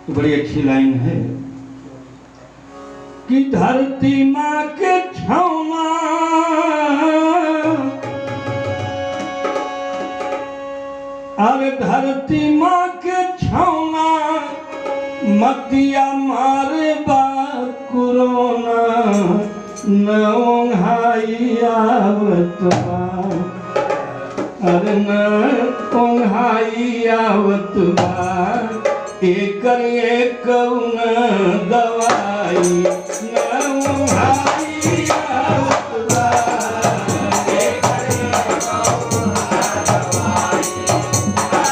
तो बड़ी अच्छी लाइन है कि धरती माँ के छाँव अरे धरती माँ के छाँव मतिया मारे बा कुरोना न ओंघाई आवत बा अरे न ओंघाई आवत बा एकर कौन दवाई न ओंघाई आवत बा एकर कौन दवाई न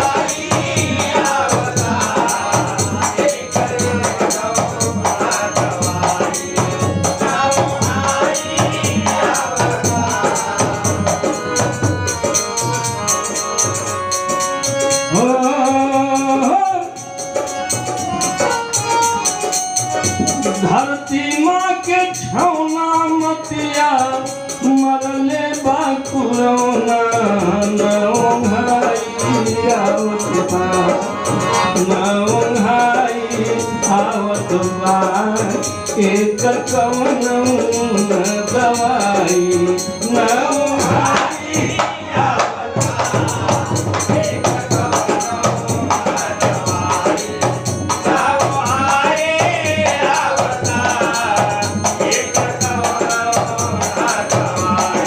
ओंघाई आवत बा एकर कौन दवाई न ओंघाई आवत बा धरती माँ के छौना मतिया मरले बा कुरौना न ओंघाई आवत बा न ओंघाई आवत बा एकर कौन दवाई न ओंघाई आवत बा एकर कौन दवाई न ओंघाई आवत बा एकर कौन दवाई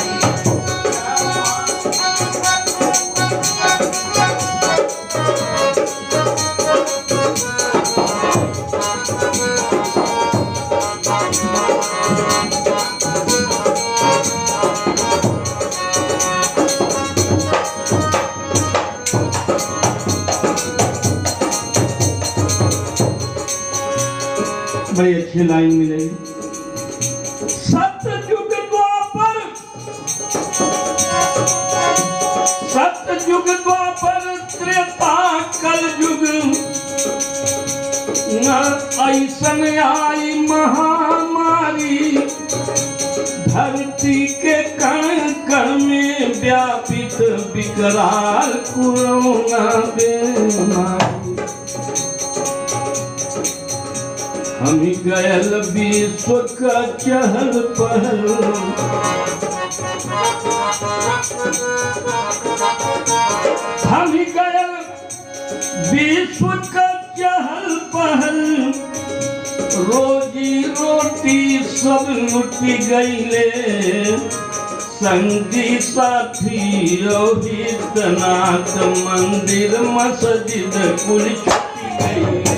बड़ी अच्छी लाइन मिलेगी। सतयुग द्वापर त्रेता कलयुग न ऐसन आई महामारी धरती के कण कण में व्यापित विकराल कोरोना बीमारी हम गयल विश्व का चहल पहल हम गयल विश्व का चहल पहल रोजी रोटी सब लुट गईले संगी साथी रोहित नाथ मंदिर मस्जिद कुल छुटी गईले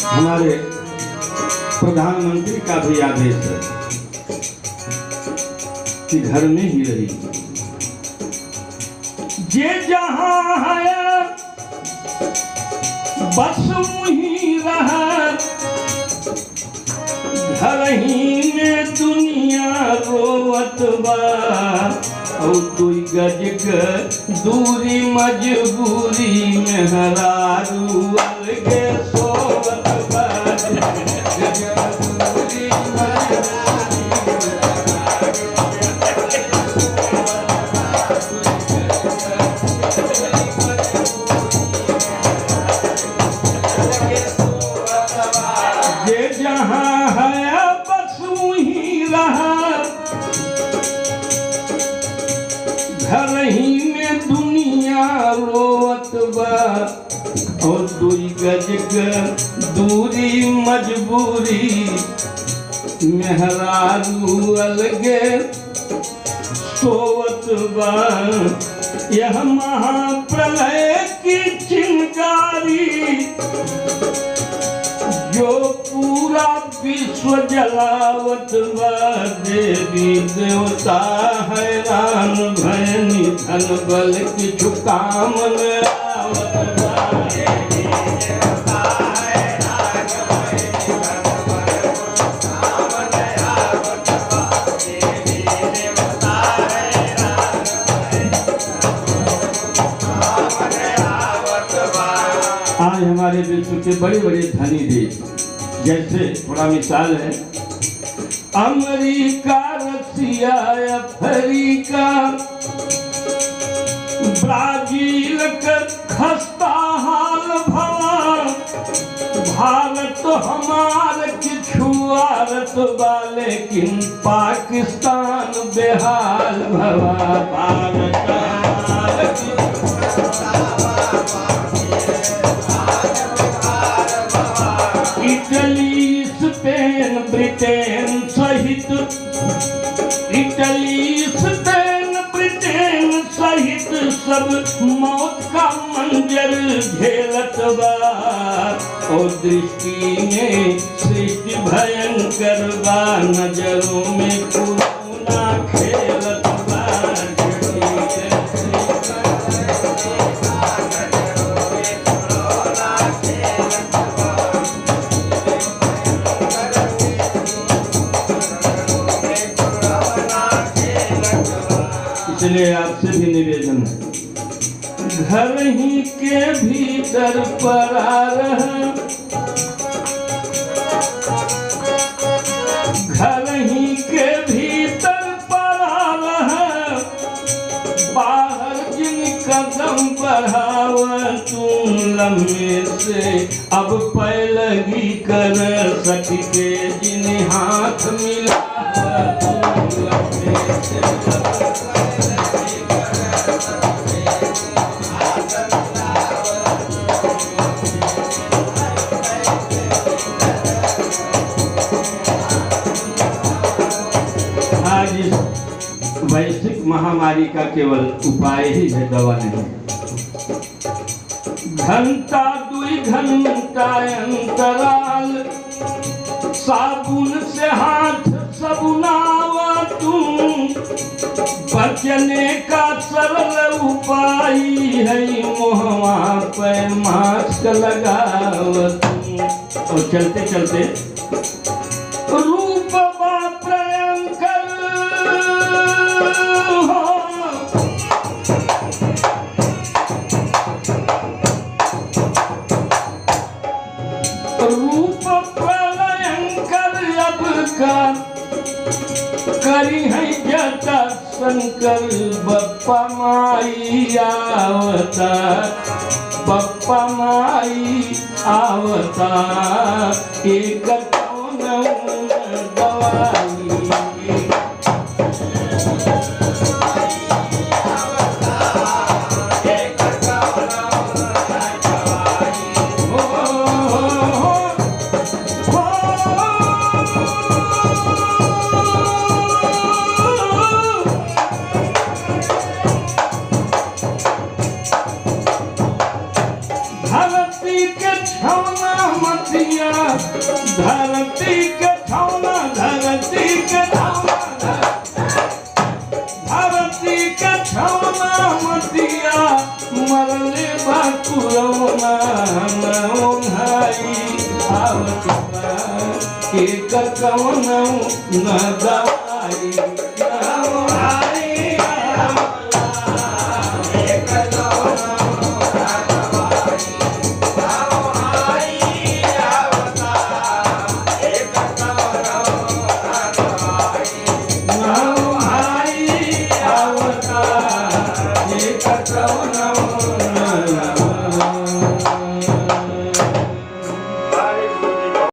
हमारे प्रधानमंत्री का भी आदेश है कि घर में ही रही जे जहां है बस वहीं रहा घर ही में दुनिया रोवत बा और कोई गज दूरी मजबूरी में हरारू अलगे सोवत बा जे जहां है बस वहीं रहा घर ही में दुनिया रोवत बा और दुई गज दूरी मजबूरी मेहरारू अलगे सोवत बा यह महाप्रलय की चिंगारी जो पूरा विश्व जलावत बा देवी देवता हैरान भयनी धन बल किछु काम न आवत बा देवी देवता हैरान भयनी धन बल किछु काम न आवत बा देवी आज हमारे विश्व के बड़े बड़े धनी देश, जैसे थोड़ा मिसाल है अमेरिका, रसिया, अफ्रीका, ब्राजील का खस्ता हाल भवा, भारत हमार किछुआरत बा, लेकिन पाकिस्तान बेहाल भवा। भारत इटली, स्पेन, ब्रिटेन सहित, इटली, स्पेन, ब्रिटेन सहित सब मौत का मंजर झेलत बा। और दृष्टि में सृष्टि भयंकर बा, नजरों में कोरोना खेलत बा। इसलिए आपसे भी निवेदन है, घर ही के भीतर पड़ा रह, घर ही के भीतर पड़ा रह, बाहर जिन कदम बढ़ाव तुम लम्हे से अब पैलगी कर सके, जिन हाथ मिला तुम लम्हे से। वैश्विक महामारी का केवल उपाय ही है, दवा नहीं। घंटा 2 घंटा अंतराल, साबुन से हाथ सबुनावा तुम, बचने का सरल उपाय है, मुहवा पे मास्क लगावा तुम। और चलते चलते रूप रूप प्रलयंकर अब का करी है जटा शंकर, बप्पा माई आवता, बप्पा माई आवता, एक कौन दवाई। धरती के छौना मतिया, धरती के छौना, धरती के छौना, धरती के छौना मतिया, मरले बाकुरौना भाई आवता, एक कौन न दवाई Katawana